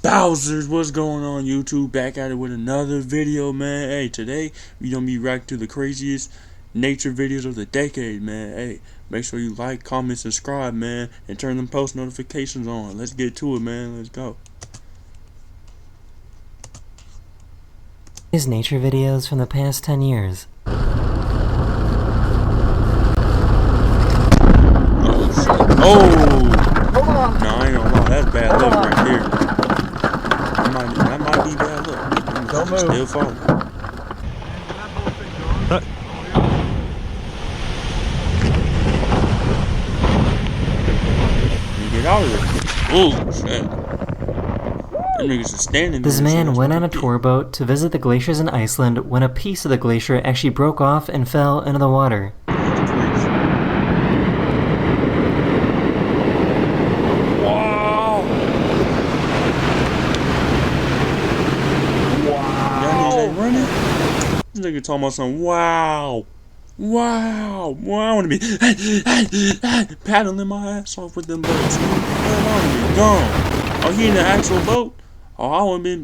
Bowsers, what's going on YouTube? Back at it with another video, man. Hey, today we gonna be reacting to the craziest nature videos of the decade, man. Hey, make sure you like, comment, subscribe, man, and turn them post notifications on. Let's get to it, man. Let's go. These nature videos from the past 10 years. Oh! No, I ain't gonna lie, that's bad luck right there. That might be bad luck. Don't move. Still falling. You get out of there. Oh, shit. Them niggas are standing there. This man went on a tour boat to visit the glaciers in Iceland when a piece of the glacier actually broke off and fell into the water. This nigga talking about some wow. I wanna be paddling my ass off with them boats. Man, I wanna be gone. Oh, he in the actual boat? Oh, I wanna be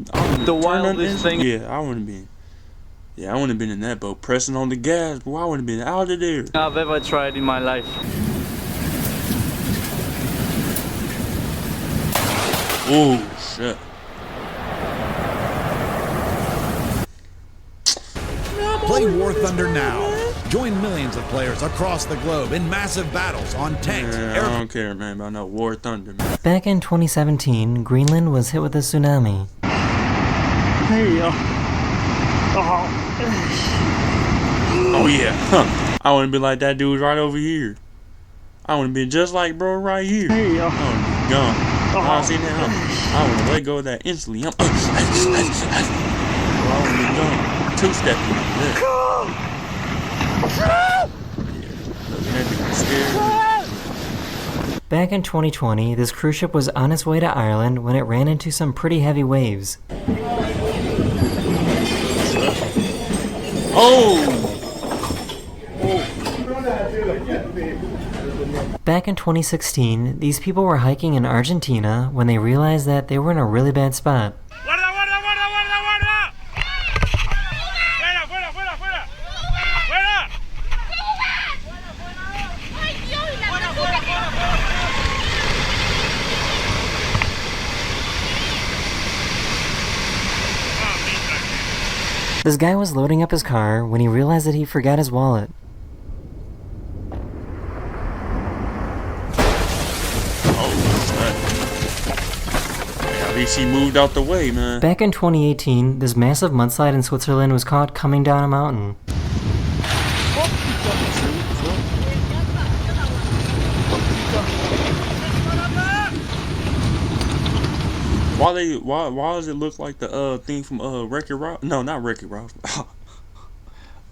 the wildest thing. Yeah, I wanna be. Yeah, I wanna been in that boat pressing on the gas, boy. I wanna been out of there. I've ever tried in my life. Oh shit. Play War Thunder now. Join millions of players across the globe in massive battles on tanks. Man, I don't care, man, about no War Thunder, man. Back in 2017, Greenland was hit with a tsunami. Hey, oh yeah, huh. I wanna be like that dude right over here. I wanna be just like bro right here. Hey, I wanna be gone. I see that. I wanna let go of that instantly. I wanna be gone. Two-stepping. Back in 2020, this cruise ship was on its way to Ireland when it ran into some pretty heavy waves. Back in 2016, these people were hiking in Argentina when they realized that they were in a really bad spot. This guy was loading up his car when he realized that he forgot his wallet. At least he moved out the way, man. Back in 2018, this massive mudslide in Switzerland was caught coming down a mountain. Why does it look like the thing from Wreck-It Ralph? No, not Wreck-It Ralph.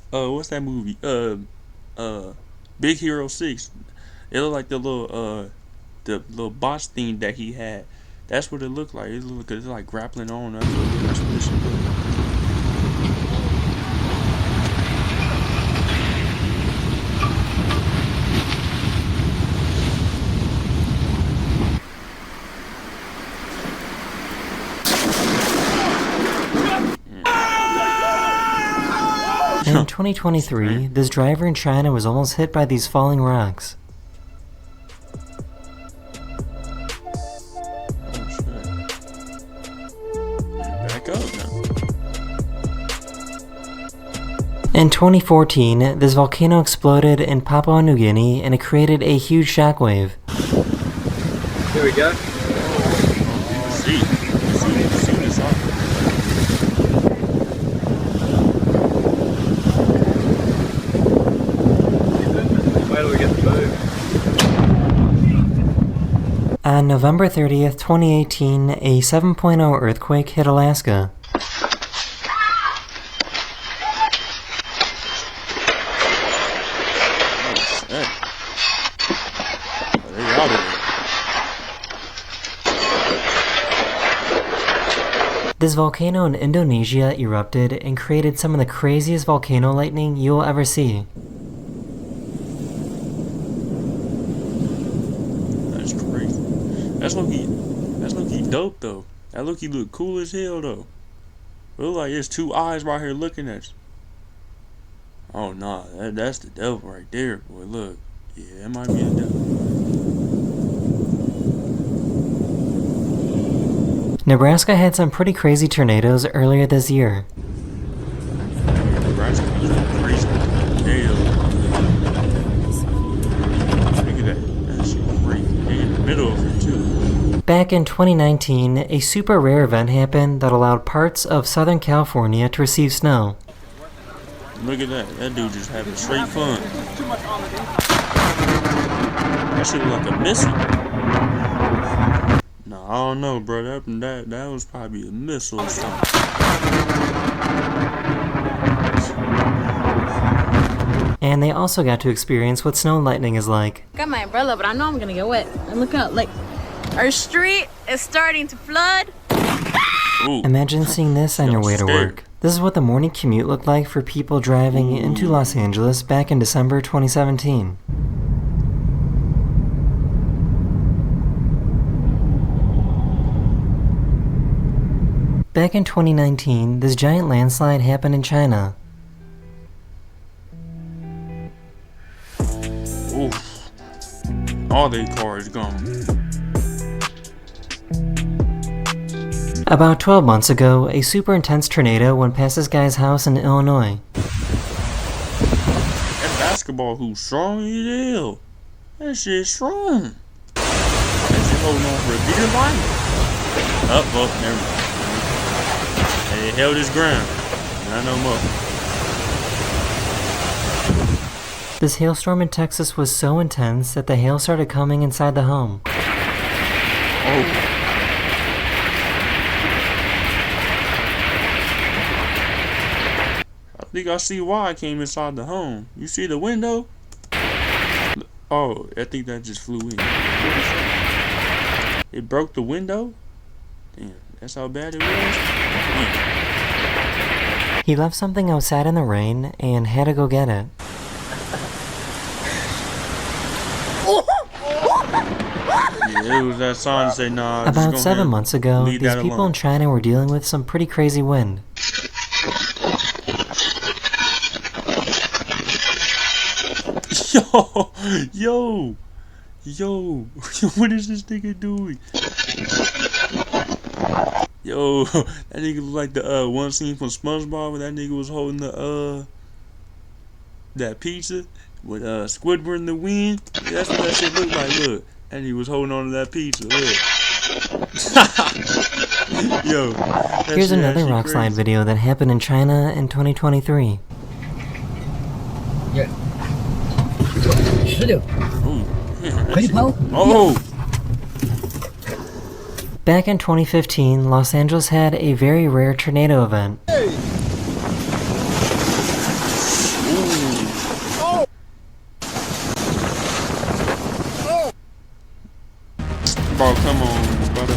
What's that movie? Big Hero 6. It looked like the little boss thing that he had. That's what it looked like. It's like grappling on. That's what this should look like. In 2023, this driver in China was almost hit by these falling rocks. Back up now. In 2014, this volcano exploded in Papua New Guinea and it created a huge shockwave. Here we go. See this off. On November 30th, 2018, a 7.0 earthquake hit Alaska. This volcano in Indonesia erupted and created some of the craziest volcano lightning you will ever see. That's crazy. That's low-key dope though. That look, he look cool as hell though. It look like there's two eyes right here looking at you. Oh nah, that's the devil right there, boy. Look, yeah, that might be the devil. Nebraska had some pretty crazy tornadoes earlier this year. Nebraska has some crazy tornadoes. Look at that. That shit crazy. They in the middle of it too. Back in 2019, a super rare event happened that allowed parts of Southern California to receive snow. Look at that. That dude just having straight fun. That shit look like a missile. Nah, I don't know, bro. That was probably a missile or something. And they also got to experience what snow and lightning is like. Got my umbrella, but I know I'm gonna get wet. And look out, like, our street is starting to flood. Ooh. Imagine seeing this on your way to Scared. work. This is what the morning commute looked like for people driving into Los Angeles back in December 2017. Back in 2019, this giant landslide happened in China. Oof. All their cars gone. About 12 months ago, a super intense tornado went past this guy's house in Illinois. That basketball hoop strong as hell. That shit strong. That shit holding on for a dear life. Up, never mind. And it held its ground. Not no more. This hailstorm in Texas was so intense that the hail started coming inside the home. Oh. I think I see why I came inside the home. You see the window? Oh, I think that just flew in. It broke the window? Damn, that's how bad it was? Damn. He left something outside in the rain and had to go get it. Yeah, it was that sign that say, nah, just About go 7 ahead, months ago, leave these that people alone. in China were dealing with some pretty crazy wind. Yo, what is this nigga doing? Yo, that nigga look like the one scene from SpongeBob where that nigga was holding the that pizza with Squidward in the wind. Yeah, that's what that shit looked like. Look, and he was holding on to that pizza. Look. Yo, that Here's shit another actually rock slide crazy. video that happened in China in 2023. Yeah. Ooh, yeah, that shit- 跑 Oh, Back in 2015, Los Angeles had a very rare tornado event. bro, come on, brother.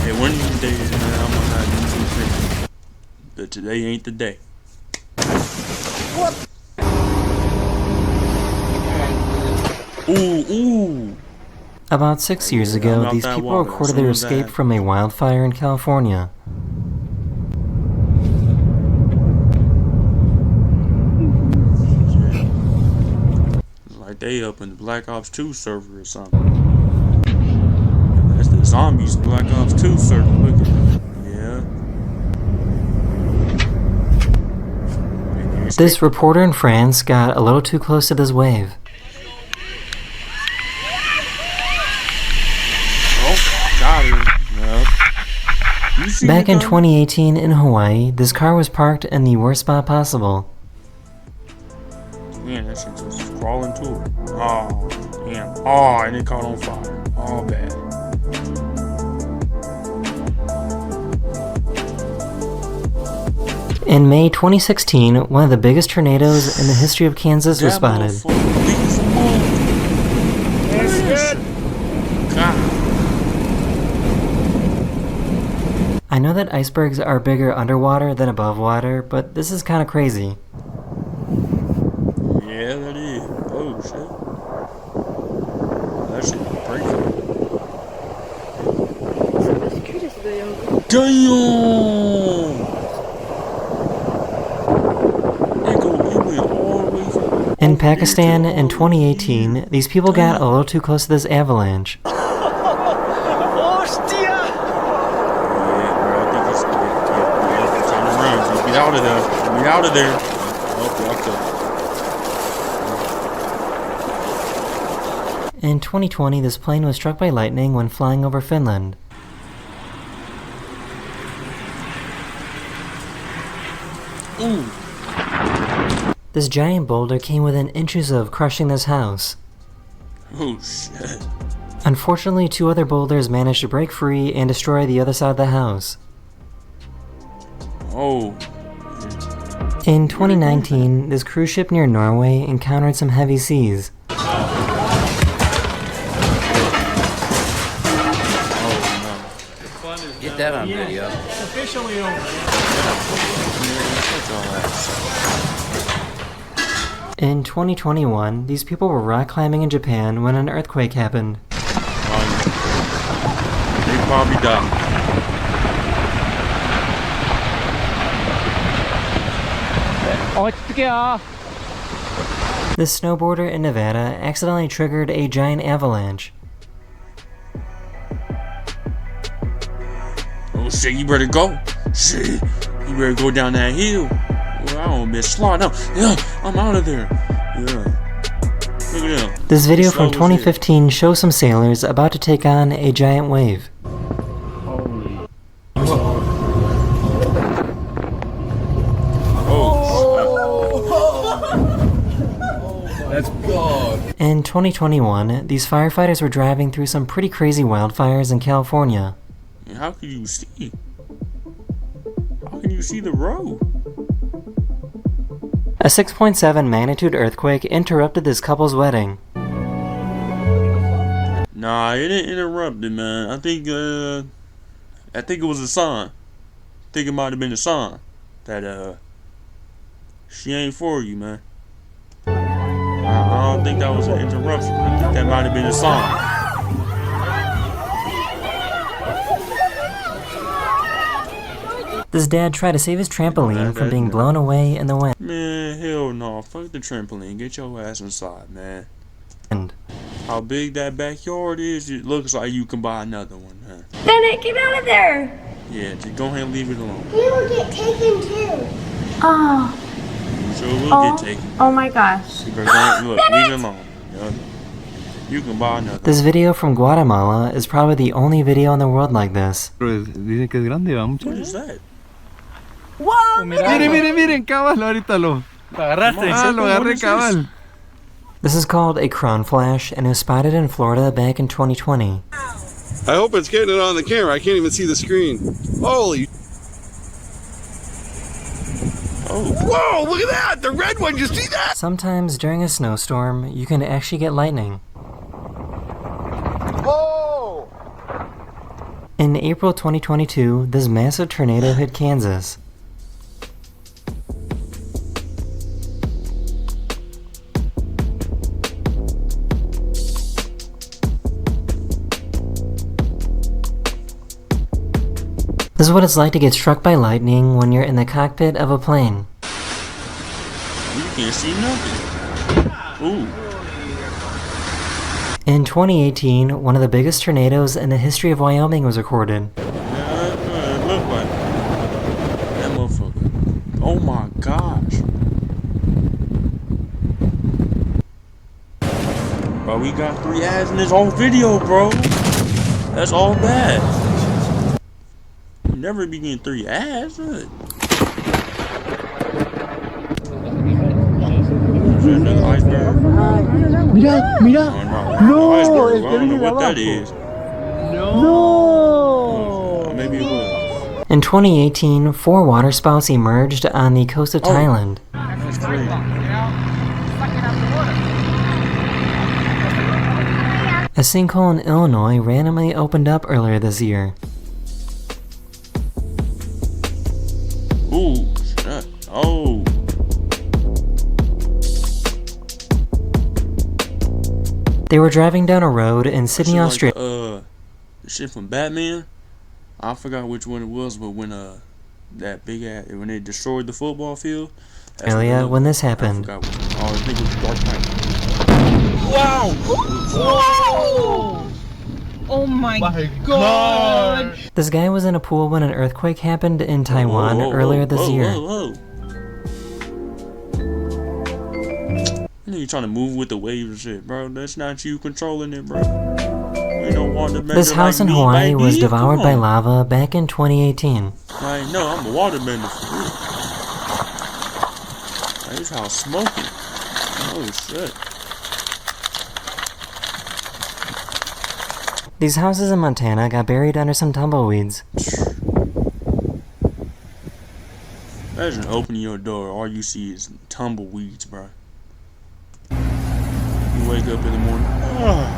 Hey, one of these days, man, I'm gonna have YouTube fixed. But today ain't the day. Ooh. About 6 years ago, Not these that people water. recorded As their soon as escape that- from a wildfire in California. It's like they up in the Black Ops 2 server or something. That's the zombies Black Ops 2 server. Look at it. Yeah. And they This escaped. reporter in France got a little too close to this wave. Oh, got her. Yep. You see Back it, in though? 2018 in Hawaii, this car was parked in the worst spot possible. Man, that shit just crawling to it. Oh, damn. Oh, and it caught on fire. Oh, bad. In May 2016, one of the biggest tornadoes in the history of Kansas was spotted. That's good. God. I know that icebergs are bigger underwater than above water, but this is kind of crazy. Yeah, that is. Oh, shit. That shit breaking. Damn! It went all the way from In Pakistan in 2018, these people got a little too close to this avalanche. Yeah, bro, I think it's turn around. Just get out of there. Get out of there. Okay. In 2020, this plane was struck by lightning when flying over Finland. Ooh. This giant boulder came within inches of crushing this house. Oh shit. Unfortunately, 2 other boulders managed to break free and destroy the other side of the house. Oh. In 2019, this cruise ship near Norway encountered some heavy seas. Get that on video. In 2021, these people were rock climbing in Japan when an earthquake happened. They probably died. This snowboarder in Nevada accidentally triggered a giant avalanche. Oh shit, you better go. Shit, you better go down that hill. Well, I don't miss slide. No, yeah, I'm out of there. Yeah. Look at them. This video from Slow as hell. 2015 shows some sailors about to take on a giant wave. Let's go. In 2021, these firefighters were driving through some pretty crazy wildfires in California. How can you see? How can you see the road? A 6.7 magnitude earthquake interrupted this couple's wedding. Nah, it didn't interrupt it, man. I think it was a sign. I think it might have been a sign that she ain't for you, man. I don't think that was an interruption. I think that might have been a sign. This dad tried to save his trampoline from being blown away in the wind. Man, hell no. Fuck the trampoline. Get your ass inside, man. And How big that backyard is, it looks like you can buy another one, man. Bennett, get out of there! Yeah, just go ahead and leave it alone. He will get taken too. Oh, So it will get taken. oh my gosh. You better go, look, leave it alone. Yeah. You can buy another. this video from Guatemala is probably the only video in the world like this. Dicen que es grande, va mucho. What is that? Whoa! Miren, miren, miren, cabal, ahorita lo agarraste. Ah, lo agarré, cabal. This is called a crown flash and was spotted in Florida back in 2020. I hope it's getting it on the camera. I can't even see the screen. Holy. Oh. Whoa, look at that. The red one. You see that? Sometimes during a snowstorm, you can actually get lightning. Whoa. In April 2022, this massive tornado hit Kansas. This is what it's like to get struck by lightning when you're in the cockpit of a plane. You can't see nothing. Ooh. In 2018, one of the biggest tornadoes in the history of Wyoming was recorded. Yeah, it looked like that motherfucker. Oh my gosh. Bro, we got 3 ads in this whole video, bro. That's all bad. You never be getting 3 ads. Iceberg. Mira, mira. Oh, no, iceberg. I don't know what that is. No. Maybe it was. In 2018, 4 waterspouts emerged on the coast of Thailand. That's crazy. A sinkhole in Illinois randomly opened up earlier this year. Ooh, shit. Oh. They were driving down a road in That Sydney, shit Australia. like, the shit from Batman. I forgot which one it was, but when that big ass, when they destroyed the football field. Australia when this happened. I forgot what, I think it was Dark Knight. Wow! Whoa! Oh my god! This guy was in a pool when an earthquake happened in Taiwan earlier this year. You trying to move with the waves and shit, bro. That's not you controlling it, bro. You don't want to This house in Hawaii was devoured by lava back in 2018. I know, I'm a waterbender for real. This house smoking. Oh shit. These houses in Montana got buried under some tumbleweeds. Imagine opening your door, all you see is tumbleweeds, bro. You wake up in the morning,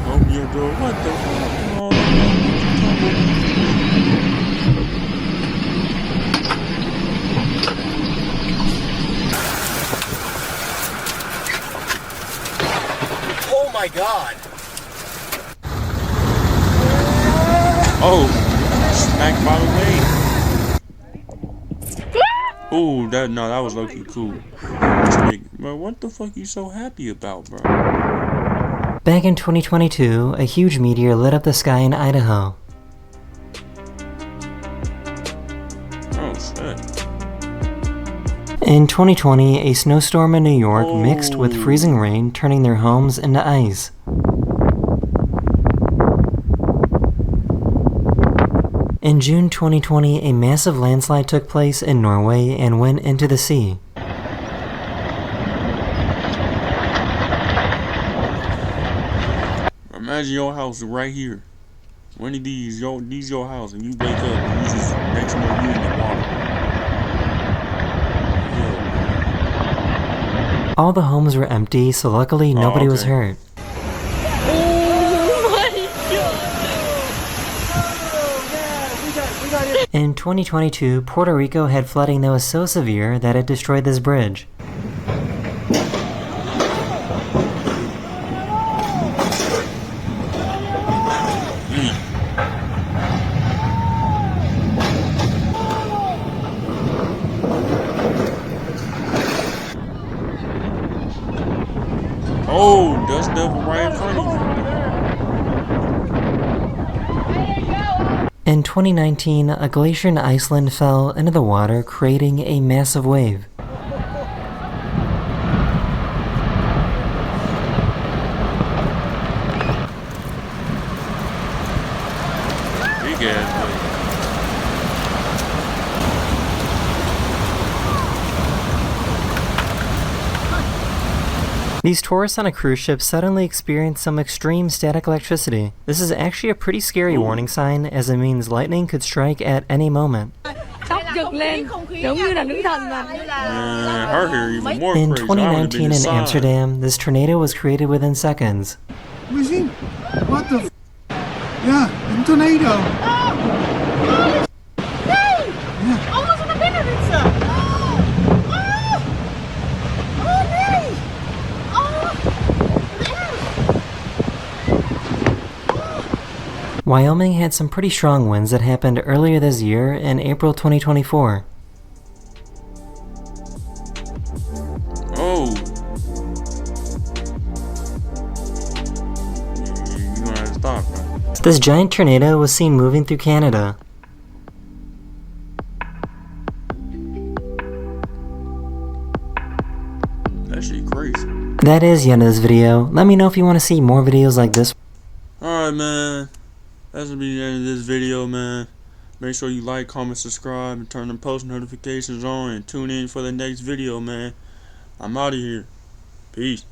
open your door, what the fuck? Oh my god! Oh, smacked by the wave. Ooh, that was low-key cool. Bro, what the fuck you so happy about, bro? Back in 2022, a huge meteor lit up the sky in Idaho. Oh shit. In 2020, a snowstorm in New York mixed with freezing rain, turning their homes into ice. In June 2020, a massive landslide took place in Norway and went into the sea. Imagine your house right here. One of these your house, and you wake up and you just next to you in the water. Yeah. All the homes were empty, so luckily nobody was hurt. In 2022, Puerto Rico had flooding that was so severe that it destroyed this bridge. Oh, dust devil right in front of you. In 2019, a glacier in Iceland fell into the water, creating a massive wave. Big ass wave. These tourists on a cruise ship suddenly experienced some extreme static electricity. This is actually a pretty scary warning sign, as it means lightning could strike at any moment. Man, her hair even more In crazy. 2019 in Amsterdam, this tornado was created within seconds. What the f? Yeah, a tornado. Almost on the Benedict. Wyoming had some pretty strong winds that happened earlier this year in April 2024. Oh. You're gonna have to stop, bro. This giant tornado was seen moving through Canada. That shit crazy. That is the end of this video. Let me know if you want to see more videos like this. Alright, man. That's gonna be the end of this video, man. Make sure you like, comment, subscribe, and turn the post notifications on, and tune in for the next video, man. I'm out of here. Peace.